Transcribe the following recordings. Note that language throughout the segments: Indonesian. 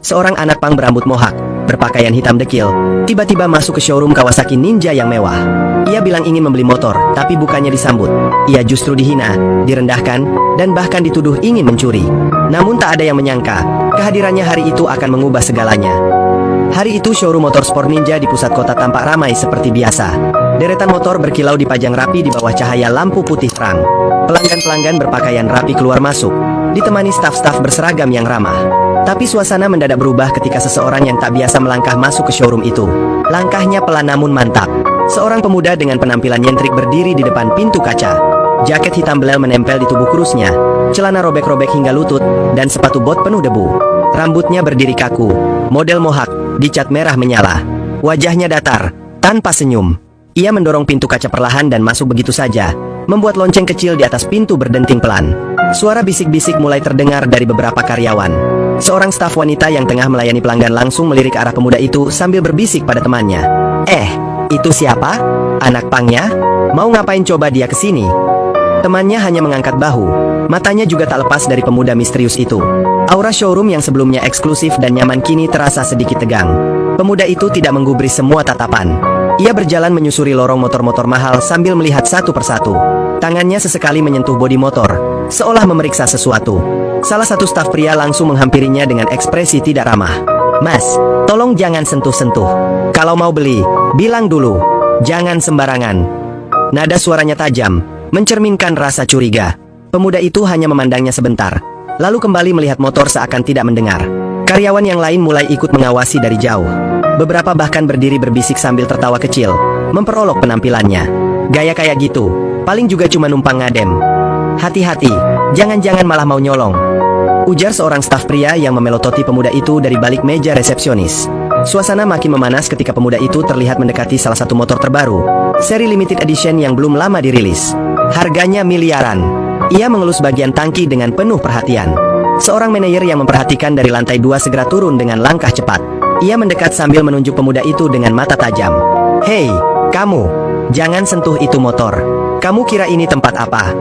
Seorang anak pang berambut mohak, berpakaian hitam dekil, tiba-tiba masuk ke showroom Kawasaki Ninja yang mewah. Ia bilang ingin membeli motor, tapi bukannya disambut. Ia justru dihina, direndahkan, dan bahkan dituduh ingin mencuri. Namun tak ada yang menyangka, kehadirannya hari itu akan mengubah segalanya. Hari itu showroom motor sport Ninja di pusat kota tampak ramai seperti biasa. Deretan motor berkilau dipajang rapi di bawah cahaya lampu putih terang. Pelanggan-pelanggan berpakaian rapi keluar masuk, ditemani staf-staf berseragam yang ramah. Tapi suasana mendadak berubah ketika seseorang yang tak biasa melangkah masuk ke showroom itu. Langkahnya pelan namun mantap. Seorang pemuda dengan penampilan nyentrik berdiri di depan pintu kaca. Jaket hitam belel menempel di tubuh kurusnya, celana robek-robek hingga lutut, dan sepatu bot penuh debu. Rambutnya berdiri kaku, model mohak, dicat merah menyala. Wajahnya datar, tanpa senyum. Ia mendorong pintu kaca perlahan dan masuk begitu saja, membuat lonceng kecil di atas pintu berdenting pelan. Suara bisik-bisik mulai terdengar dari beberapa karyawan. Seorang staf wanita yang tengah melayani pelanggan langsung melirik ke arah pemuda itu sambil berbisik pada temannya. Itu siapa? Anak pangnya? Mau ngapain coba dia kesini? Temannya hanya mengangkat bahu. Matanya juga tak lepas dari pemuda misterius itu. Aura showroom yang sebelumnya eksklusif dan nyaman kini terasa sedikit tegang. Pemuda itu tidak menggubris semua tatapan. Ia berjalan menyusuri lorong motor-motor mahal sambil melihat satu persatu. Tangannya sesekali menyentuh bodi motor, seolah memeriksa sesuatu. Salah satu staf pria langsung menghampirinya dengan ekspresi tidak ramah. "Mas, tolong jangan sentuh-sentuh. Kalau mau beli, bilang dulu. Jangan sembarangan." Nada suaranya tajam, mencerminkan rasa curiga. Pemuda itu hanya memandangnya sebentar, lalu kembali melihat motor seakan tidak mendengar. Karyawan yang lain mulai ikut mengawasi dari jauh. Beberapa bahkan berdiri berbisik sambil tertawa kecil, memperolok penampilannya. Gaya kayak gitu, paling juga cuma numpang ngadem. "Hati-hati, jangan-jangan malah mau nyolong," ujar seorang staf pria yang memelototi pemuda itu dari balik meja resepsionis. Suasana makin memanas ketika pemuda itu terlihat mendekati salah satu motor terbaru, seri limited edition yang belum lama dirilis. Harganya miliaran. Ia mengelus bagian tangki dengan penuh perhatian. Seorang manajer yang memperhatikan dari lantai 2 segera turun dengan langkah cepat. Ia mendekat sambil menunjuk pemuda itu dengan mata tajam. "Hei, kamu, jangan sentuh itu motor. Kamu kira ini tempat apa?"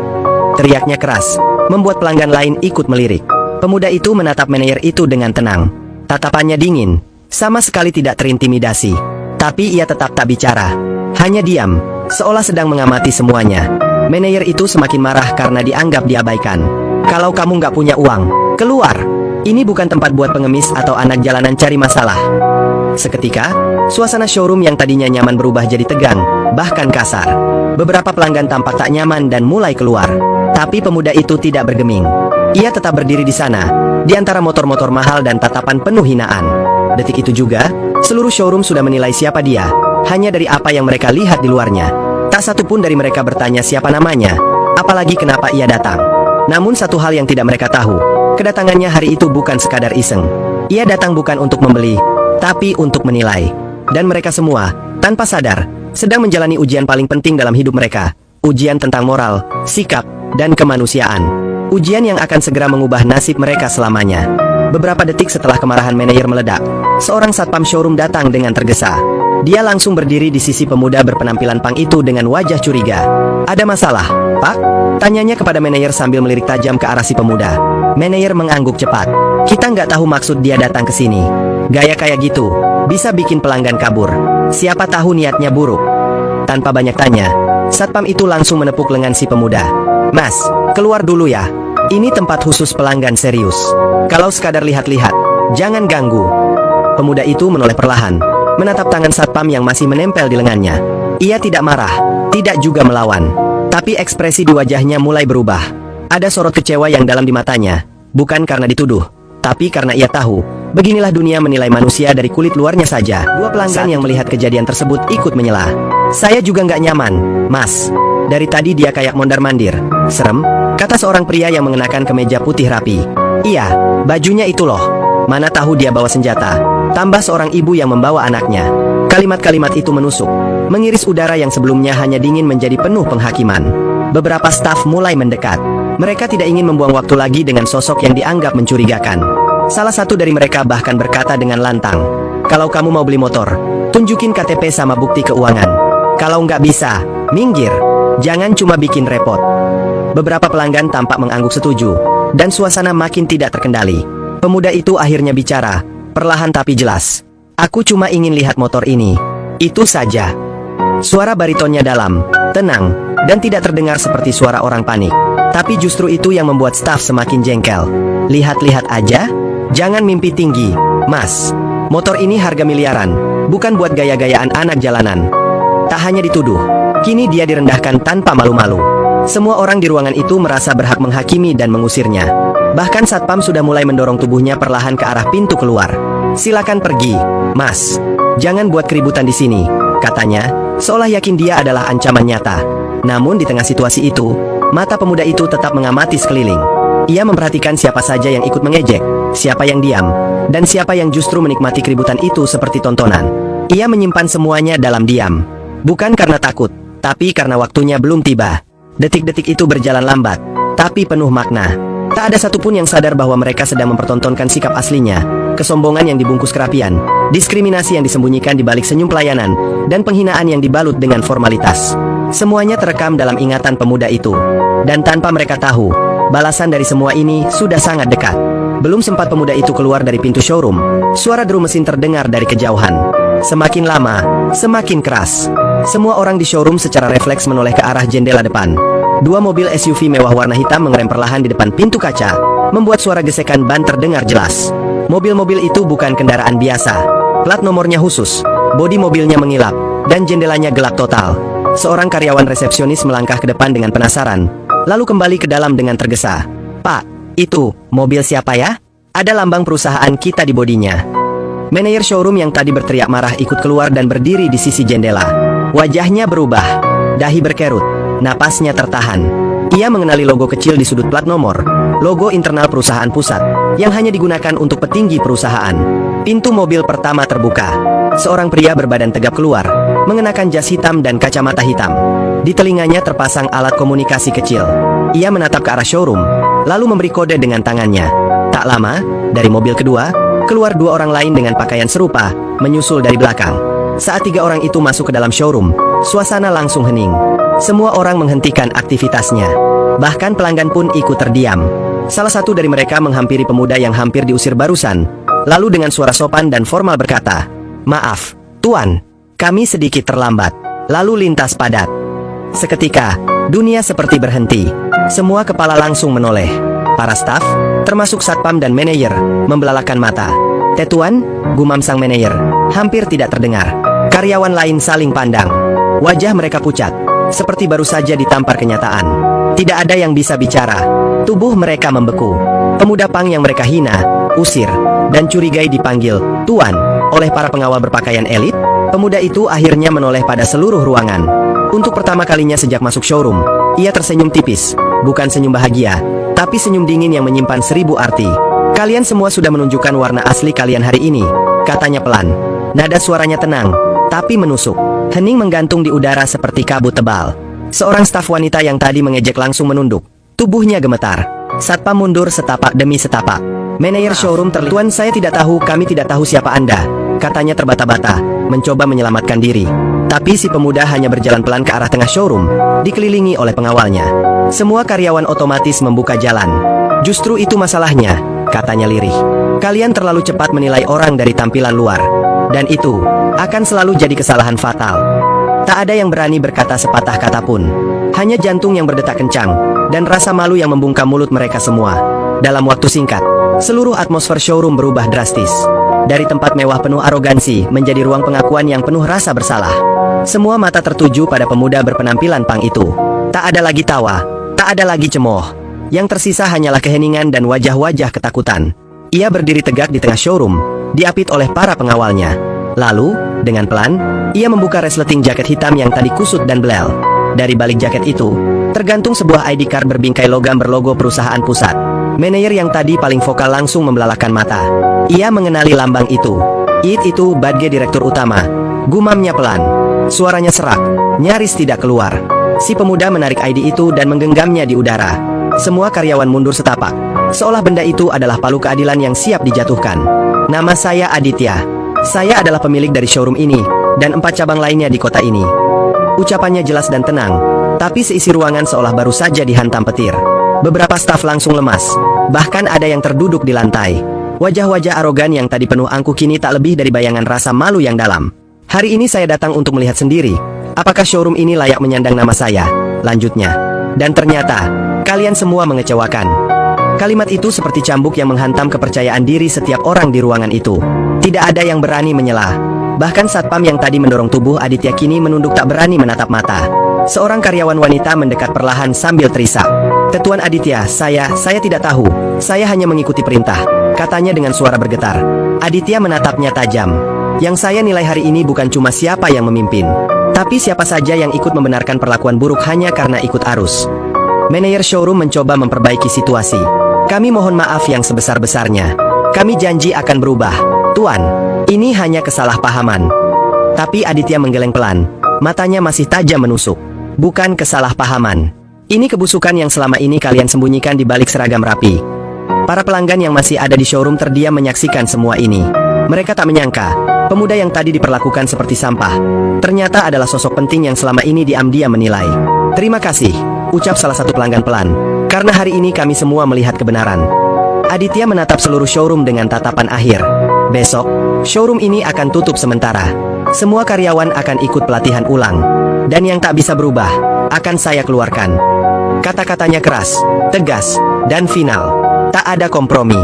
Teriaknya keras, membuat pelanggan lain ikut melirik. Pemuda itu menatap manajer itu dengan tenang. Tatapannya dingin, sama sekali tidak terintimidasi. Tapi ia tetap tak bicara, hanya diam, seolah sedang mengamati semuanya. Manajer itu semakin marah karena dianggap diabaikan. "Kalau kamu nggak punya uang, keluar. Ini bukan tempat buat pengemis atau anak jalanan cari masalah." Seketika, suasana showroom yang tadinya nyaman berubah jadi tegang, bahkan kasar. Beberapa pelanggan tampak tak nyaman dan mulai keluar. Tapi pemuda itu tidak bergeming. Ia tetap berdiri di sana, di antara motor-motor mahal dan tatapan penuh hinaan. Detik itu juga, seluruh showroom sudah menilai siapa dia, hanya dari apa yang mereka lihat di luarnya. Tak satu pun dari mereka bertanya siapa namanya, apalagi kenapa ia datang. Namun satu hal yang tidak mereka tahu, kedatangannya hari itu bukan sekadar iseng. Ia datang bukan untuk membeli, tapi untuk menilai. Dan mereka semua, tanpa sadar, sedang menjalani ujian paling penting dalam hidup mereka. Ujian tentang moral, sikap, dan kemanusiaan. Ujian yang akan segera mengubah nasib mereka selamanya. Beberapa detik setelah kemarahan manajer meledak, seorang satpam showroom datang dengan tergesa. Dia langsung berdiri di sisi pemuda berpenampilan pang itu dengan wajah curiga. "Ada masalah, Pak?" tanyanya kepada manajer sambil melirik tajam ke arah si pemuda. Manajer mengangguk cepat. "Kita nggak tahu maksud dia datang ke sini. Gaya kayak gitu, bisa bikin pelanggan kabur. Siapa tahu niatnya buruk." Tanpa banyak tanya, satpam itu langsung menepuk lengan si pemuda. "Mas, keluar dulu ya. Ini tempat khusus pelanggan serius. Kalau sekadar lihat-lihat, jangan ganggu." Pemuda itu menoleh perlahan, menatap tangan satpam yang masih menempel di lengannya. Ia tidak marah, tidak juga melawan. Tapi ekspresi di wajahnya mulai berubah. Ada sorot kecewa yang dalam di matanya, bukan karena dituduh, tapi karena ia tahu, beginilah dunia menilai manusia dari kulit luarnya saja. Dua pelanggan yang melihat kejadian tersebut ikut menyela. "Saya juga nggak nyaman, Mas. Dari tadi dia kayak mondar-mandir. Serem," kata seorang pria yang mengenakan kemeja putih rapi. "Iya, bajunya itu loh. Mana tahu dia bawa senjata," tambah seorang ibu yang membawa anaknya. Kalimat-kalimat itu menusuk, mengiris udara yang sebelumnya hanya dingin menjadi penuh penghakiman. Beberapa staf mulai mendekat. Mereka tidak ingin membuang waktu lagi dengan sosok yang dianggap mencurigakan. Salah satu dari mereka bahkan berkata dengan lantang, "Kalau kamu mau beli motor, tunjukin KTP sama bukti keuangan. Kalau nggak bisa, minggir. Jangan cuma bikin repot." Beberapa pelanggan tampak mengangguk setuju, dan suasana makin tidak terkendali. Pemuda itu akhirnya bicara, perlahan tapi jelas. Aku cuma ingin lihat motor ini. Itu saja. Suara baritonnya dalam, tenang, dan tidak terdengar seperti suara orang panik. Tapi justru itu yang membuat staf semakin jengkel. Lihat-lihat aja. Jangan mimpi tinggi, Mas. Motor ini harga miliaran, bukan buat gaya-gayaan anak jalanan. Tak hanya dituduh, kini dia direndahkan tanpa malu-malu. Semua orang di ruangan itu merasa berhak menghakimi dan mengusirnya. Bahkan satpam sudah mulai mendorong tubuhnya perlahan ke arah pintu keluar. Silakan pergi, Mas. Jangan buat keributan di sini, katanya, seolah yakin dia adalah ancaman nyata. Namun di tengah situasi itu, mata pemuda itu tetap mengamati sekeliling. Ia memperhatikan siapa saja yang ikut mengejek, siapa yang diam, dan siapa yang justru menikmati keributan itu seperti tontonan. Ia menyimpan semuanya dalam diam. Bukan karena takut, tapi karena waktunya belum tiba. Detik-detik itu berjalan lambat, tapi penuh makna. Tak ada satupun yang sadar bahwa mereka sedang mempertontonkan sikap aslinya, kesombongan yang dibungkus kerapian, diskriminasi yang disembunyikan di balik senyum pelayanan, dan penghinaan yang dibalut dengan formalitas. Semuanya terekam dalam ingatan pemuda itu. Dan tanpa mereka tahu, balasan dari semua ini sudah sangat dekat. Belum sempat pemuda itu keluar dari pintu showroom, suara drum mesin terdengar dari kejauhan. Semakin lama, semakin keras. Semua orang di showroom secara refleks menoleh ke arah jendela depan. Dua mobil SUV mewah warna hitam mengerem perlahan di depan pintu kaca, membuat suara gesekan ban terdengar jelas. Mobil-mobil itu bukan kendaraan biasa. Plat nomornya khusus, bodi mobilnya mengilap, dan jendelanya gelap total. Seorang karyawan resepsionis melangkah ke depan dengan penasaran, lalu kembali ke dalam dengan tergesa. Pak, itu mobil siapa ya? Ada lambang perusahaan kita di bodinya. Manajer showroom yang tadi berteriak marah ikut keluar dan berdiri di sisi jendela. Wajahnya berubah, dahi berkerut, napasnya tertahan. Ia mengenali logo kecil di sudut plat nomor, logo internal perusahaan pusat, yang hanya digunakan untuk petinggi perusahaan. Pintu mobil pertama terbuka. Seorang pria berbadan tegap keluar, mengenakan jas hitam dan kacamata hitam. Di telinganya terpasang alat komunikasi kecil. Ia menatap ke arah showroom, lalu memberi kode dengan tangannya. Tak lama, dari mobil kedua, keluar dua orang lain dengan pakaian serupa, menyusul dari belakang. Saat tiga orang itu masuk ke dalam showroom, suasana langsung hening. Semua orang menghentikan aktivitasnya. Bahkan pelanggan pun ikut terdiam. Salah satu dari mereka menghampiri pemuda yang hampir diusir barusan, lalu dengan suara sopan dan formal berkata, "Maaf, Tuan, kami sedikit terlambat." Lalu lintas padat. Seketika, dunia seperti berhenti. Semua kepala langsung menoleh. Para staf, termasuk satpam dan manajer, membelalakan mata. "Tuan," gumam sang manajer, hampir tidak terdengar. Karyawan lain saling pandang. Wajah mereka pucat, seperti baru saja ditampar kenyataan. Tidak ada yang bisa bicara. Tubuh mereka membeku. Pemuda pang yang mereka hina, usir, dan curigai dipanggil Tuan oleh para pengawal berpakaian elit. Pemuda itu akhirnya menoleh pada seluruh ruangan. Untuk pertama kalinya sejak masuk showroom, ia tersenyum tipis, bukan senyum bahagia, tapi senyum dingin yang menyimpan 1000 arti. "Kalian semua sudah menunjukkan warna asli kalian hari ini," katanya pelan. Nada suaranya tenang, tapi menusuk. Hening menggantung di udara seperti kabut tebal. Seorang staf wanita yang tadi mengejek langsung menunduk. Tubuhnya gemetar. Satpam mundur setapak demi setapak. Manajer showroom terlihat, "Tuan, saya tidak tahu, kami tidak tahu siapa Anda," katanya terbata-bata, mencoba menyelamatkan diri. Tapi si pemuda hanya berjalan pelan ke arah tengah showroom, dikelilingi oleh pengawalnya. Semua karyawan otomatis membuka jalan. "Justru itu masalahnya," katanya lirih. "Kalian terlalu cepat menilai orang dari tampilan luar. Dan itu akan selalu jadi kesalahan fatal." Tak ada yang berani berkata sepatah kata pun. Hanya jantung yang berdetak kencang, dan rasa malu yang membungkam mulut mereka semua. Dalam waktu singkat, seluruh atmosfer showroom berubah drastis. Dari tempat mewah penuh arogansi, menjadi ruang pengakuan yang penuh rasa bersalah. Semua mata tertuju pada pemuda berpenampilan pang itu. Tak ada lagi tawa, tak ada lagi cemooh. Yang tersisa hanyalah keheningan dan wajah-wajah ketakutan. Ia berdiri tegak di tengah showroom, diapit oleh para pengawalnya. Lalu, dengan pelan, ia membuka resleting jaket hitam yang tadi kusut dan belel. Dari balik jaket itu, tergantung sebuah ID card berbingkai logam berlogo perusahaan pusat. Manajer yang tadi paling vokal langsung membelalakan mata. Ia mengenali lambang itu. Itu badge direktur utama. Gumamnya pelan. Suaranya serak, nyaris tidak keluar. Si pemuda menarik ID itu dan menggenggamnya di udara. Semua karyawan mundur setapak, seolah benda itu adalah palu keadilan yang siap dijatuhkan. "Nama saya Aditya. Saya adalah pemilik dari showroom ini, dan 4 cabang lainnya di kota ini." Ucapannya jelas dan tenang, tapi seisi ruangan seolah baru saja dihantam petir. Beberapa staf langsung lemas, bahkan ada yang terduduk di lantai. Wajah-wajah arogan yang tadi penuh angkuh kini tak lebih dari bayangan rasa malu yang dalam. Hari ini saya datang untuk melihat sendiri, apakah showroom ini layak menyandang nama saya. Lanjutnya. Dan ternyata, kalian semua mengecewakan. Kalimat itu seperti cambuk yang menghantam kepercayaan diri setiap orang di ruangan itu. Tidak ada yang berani menyela. Bahkan satpam yang tadi mendorong tubuh Aditya kini menunduk tak berani menatap mata. Seorang karyawan wanita mendekat perlahan sambil terisak. "Tetuan Aditya, saya tidak tahu. Saya hanya mengikuti perintah," katanya dengan suara bergetar. Aditya menatapnya tajam. "Yang saya nilai hari ini bukan cuma siapa yang memimpin, tapi siapa saja yang ikut membenarkan perlakuan buruk hanya karena ikut arus." Manajer showroom mencoba memperbaiki situasi. "Kami mohon maaf yang sebesar-besarnya. Kami janji akan berubah, Tuan. Ini hanya kesalahpahaman." Tapi Aditya menggeleng pelan. Matanya masih tajam menusuk. "Bukan kesalahpahaman. Ini kebusukan yang selama ini kalian sembunyikan di balik seragam rapi." Para pelanggan yang masih ada di showroom terdiam menyaksikan semua ini. Mereka tak menyangka, pemuda yang tadi diperlakukan seperti sampah, ternyata adalah sosok penting yang selama ini diam-diam menilai. "Terima kasih," ucap salah satu pelanggan pelan. "Karena hari ini kami semua melihat kebenaran." Aditya menatap seluruh showroom dengan tatapan akhir. "Besok, showroom ini akan tutup sementara. Semua karyawan akan ikut pelatihan ulang. Dan yang tak bisa berubah, akan saya keluarkan." Kata-katanya keras, tegas, dan final. Tak ada kompromi.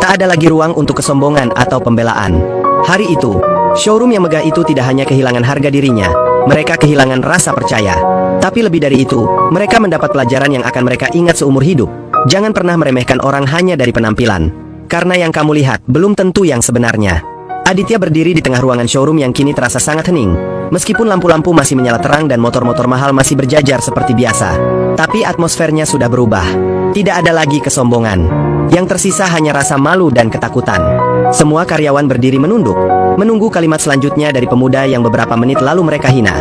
Tak ada lagi ruang untuk kesombongan atau pembelaan. Hari itu, showroom yang megah itu tidak hanya kehilangan harga dirinya, mereka kehilangan rasa percaya. Tapi lebih dari itu, mereka mendapat pelajaran yang akan mereka ingat seumur hidup. Jangan pernah meremehkan orang hanya dari penampilan. Karena yang kamu lihat, belum tentu yang sebenarnya. Aditya berdiri di tengah ruangan showroom yang kini terasa sangat hening. Meskipun lampu-lampu masih menyala terang dan motor-motor mahal masih berjajar seperti biasa. Tapi atmosfernya sudah berubah. Tidak ada lagi kesombongan. Yang tersisa hanya rasa malu dan ketakutan. Semua karyawan berdiri menunduk, menunggu kalimat selanjutnya dari pemuda yang beberapa menit lalu mereka hina.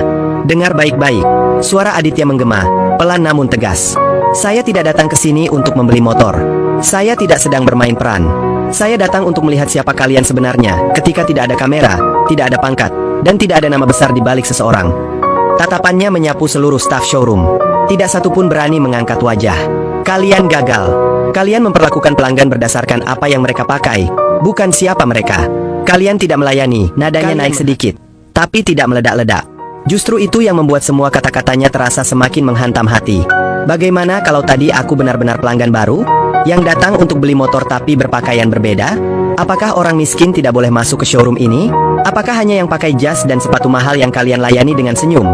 "Dengar baik-baik," suara Aditya menggema, pelan namun tegas. "Saya tidak datang ke sini untuk membeli motor. Saya tidak sedang bermain peran. Saya datang untuk melihat siapa kalian sebenarnya ketika tidak ada kamera, tidak ada pangkat, dan tidak ada nama besar di balik seseorang." Tatapannya menyapu seluruh staf showroom. Tidak satupun berani mengangkat wajah. "Kalian gagal. Kalian memperlakukan pelanggan berdasarkan apa yang mereka pakai, bukan siapa mereka. Kalian tidak melayani." Nadanya naik sedikit, tapi tidak meledak-ledak. Justru itu yang membuat semua kata-katanya terasa semakin menghantam hati. "Bagaimana kalau tadi aku benar-benar pelanggan baru? Yang datang untuk beli motor tapi berpakaian berbeda? Apakah orang miskin tidak boleh masuk ke showroom ini? Apakah hanya yang pakai jas dan sepatu mahal yang kalian layani dengan senyum?"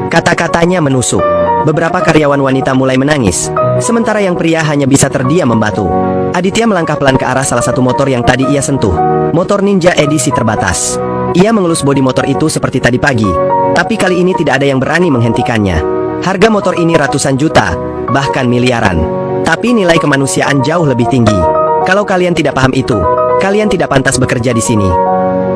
Kata-katanya menusuk. Beberapa karyawan wanita mulai menangis, sementara yang pria hanya bisa terdiam membatu. Aditya melangkah pelan ke arah salah satu motor yang tadi ia sentuh. Motor Ninja edisi terbatas. Ia mengelus bodi motor itu seperti tadi pagi, tapi kali ini tidak ada yang berani menghentikannya. Harga motor ini ratusan juta, bahkan miliaran. Tapi nilai kemanusiaan jauh lebih tinggi. Kalau kalian tidak paham itu, kalian tidak pantas bekerja di sini.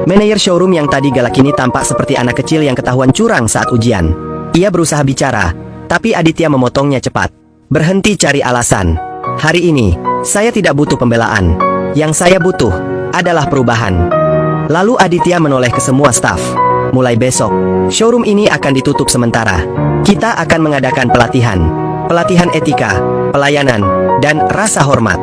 Manajer showroom yang tadi galak ini tampak seperti anak kecil yang ketahuan curang saat ujian. Ia berusaha bicara, tapi Aditya memotongnya cepat. "Berhenti cari alasan. Hari ini, saya tidak butuh pembelaan. Yang saya butuh adalah perubahan." Lalu Aditya menoleh ke semua staf. "Mulai besok, showroom ini akan ditutup sementara. Kita akan mengadakan pelatihan. Pelatihan etika, pelayanan, dan rasa hormat."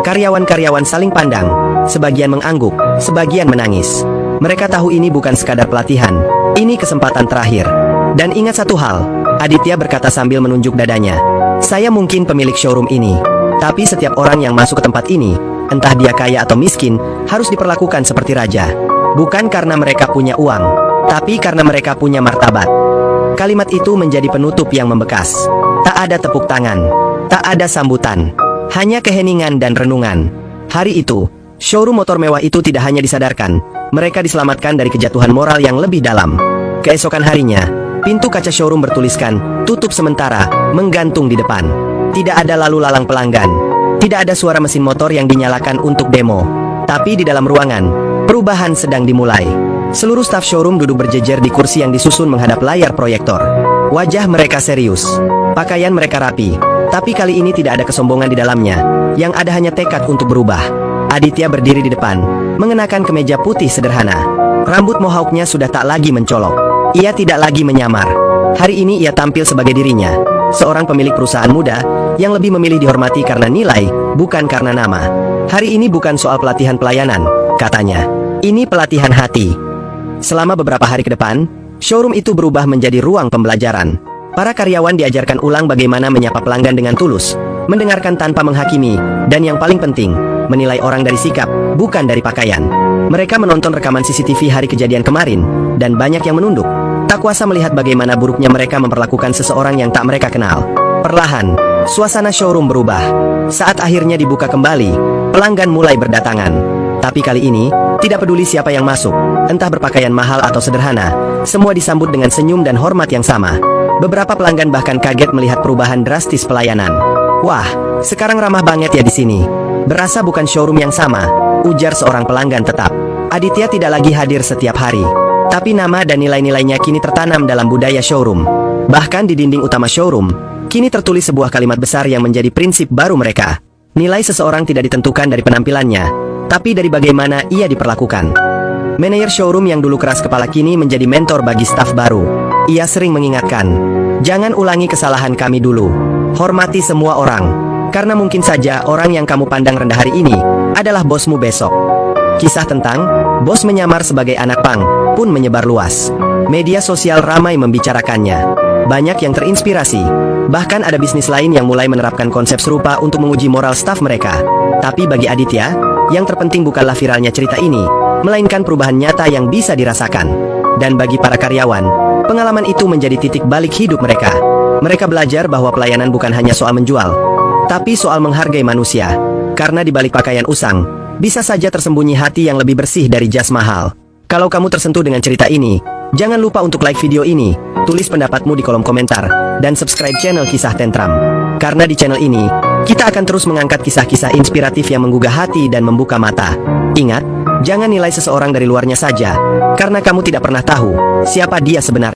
Karyawan-karyawan saling pandang. Sebagian mengangguk, sebagian menangis. Mereka tahu ini bukan sekadar pelatihan. Ini kesempatan terakhir. Dan ingat satu hal, Aditya berkata sambil menunjuk dadanya. "Saya mungkin pemilik showroom ini, tapi setiap orang yang masuk ke tempat ini, entah dia kaya atau miskin, harus diperlakukan seperti raja. Bukan karena mereka punya uang, tapi karena mereka punya martabat." Kalimat itu menjadi penutup yang membekas. Tak ada tepuk tangan, tak ada sambutan, hanya keheningan dan renungan. Hari itu, showroom motor mewah itu tidak hanya disadarkan, mereka diselamatkan dari kejatuhan moral yang lebih dalam. Keesokan harinya, pintu kaca showroom bertuliskan, "Tutup sementara," menggantung di depan. Tidak ada lalu lalang pelanggan. Tidak ada suara mesin motor yang dinyalakan untuk demo. Tapi di dalam ruangan, perubahan sedang dimulai. Seluruh staf showroom duduk berjejer di kursi yang disusun menghadap layar proyektor. Wajah mereka serius. Pakaian mereka rapi. Tapi kali ini tidak ada kesombongan di dalamnya. Yang ada hanya tekad untuk berubah. Aditya berdiri di depan, mengenakan kemeja putih sederhana. Rambut mohawknya sudah tak lagi mencolok. Ia tidak lagi menyamar. Hari ini ia tampil sebagai dirinya, seorang pemilik perusahaan muda yang lebih memilih dihormati karena nilai, bukan karena nama. Hari ini bukan soal pelatihan pelayanan, katanya. Ini pelatihan hati. Selama beberapa hari ke depan, showroom itu berubah menjadi ruang pembelajaran. Para karyawan diajarkan ulang bagaimana menyapa pelanggan dengan tulus, mendengarkan tanpa menghakimi, dan yang paling penting, menilai orang dari sikap, bukan dari pakaian. Mereka menonton rekaman CCTV hari kejadian kemarin, dan banyak yang menunduk. Tak kuasa melihat bagaimana buruknya mereka memperlakukan seseorang yang tak mereka kenal. Perlahan, suasana showroom berubah. Saat akhirnya dibuka kembali, pelanggan mulai berdatangan. Tapi kali ini, tidak peduli siapa yang masuk, entah berpakaian mahal atau sederhana, semua disambut dengan senyum dan hormat yang sama. Beberapa pelanggan bahkan kaget melihat perubahan drastis pelayanan. Wah, sekarang ramah banget ya di sini. Berasa bukan showroom yang sama, ujar seorang pelanggan tetap. Aditya tidak lagi hadir setiap hari, tapi nama dan nilai-nilainya kini tertanam dalam budaya showroom. Bahkan di dinding utama showroom, kini tertulis sebuah kalimat besar yang menjadi prinsip baru mereka. Nilai seseorang tidak ditentukan dari penampilannya, tapi dari bagaimana ia diperlakukan. Manajer showroom yang dulu keras kepala kini menjadi mentor bagi staf baru. Ia sering mengingatkan, jangan ulangi kesalahan kami dulu. Hormati semua orang, karena mungkin saja orang yang kamu pandang rendah hari ini adalah bosmu besok. Kisah tentang bos menyamar sebagai anak pang pun menyebar luas. Media sosial ramai membicarakannya. Banyak yang terinspirasi. Bahkan ada bisnis lain yang mulai menerapkan konsep serupa untuk menguji moral staf mereka. Tapi bagi Aditya, yang terpenting bukanlah viralnya cerita ini, melainkan perubahan nyata yang bisa dirasakan. Dan bagi para karyawan, pengalaman itu menjadi titik balik hidup mereka. Mereka belajar bahwa pelayanan bukan hanya soal menjual, tapi soal menghargai manusia. Karena di balik pakaian usang, bisa saja tersembunyi hati yang lebih bersih dari jas mahal. Kalau kamu tersentuh dengan cerita ini, jangan lupa untuk like video ini, tulis pendapatmu di kolom komentar, dan subscribe channel Kisah Tentram. Karena di channel ini, kita akan terus mengangkat kisah-kisah inspiratif yang menggugah hati dan membuka mata. Ingat, jangan nilai seseorang dari luarnya saja, karena kamu tidak pernah tahu siapa dia sebenarnya.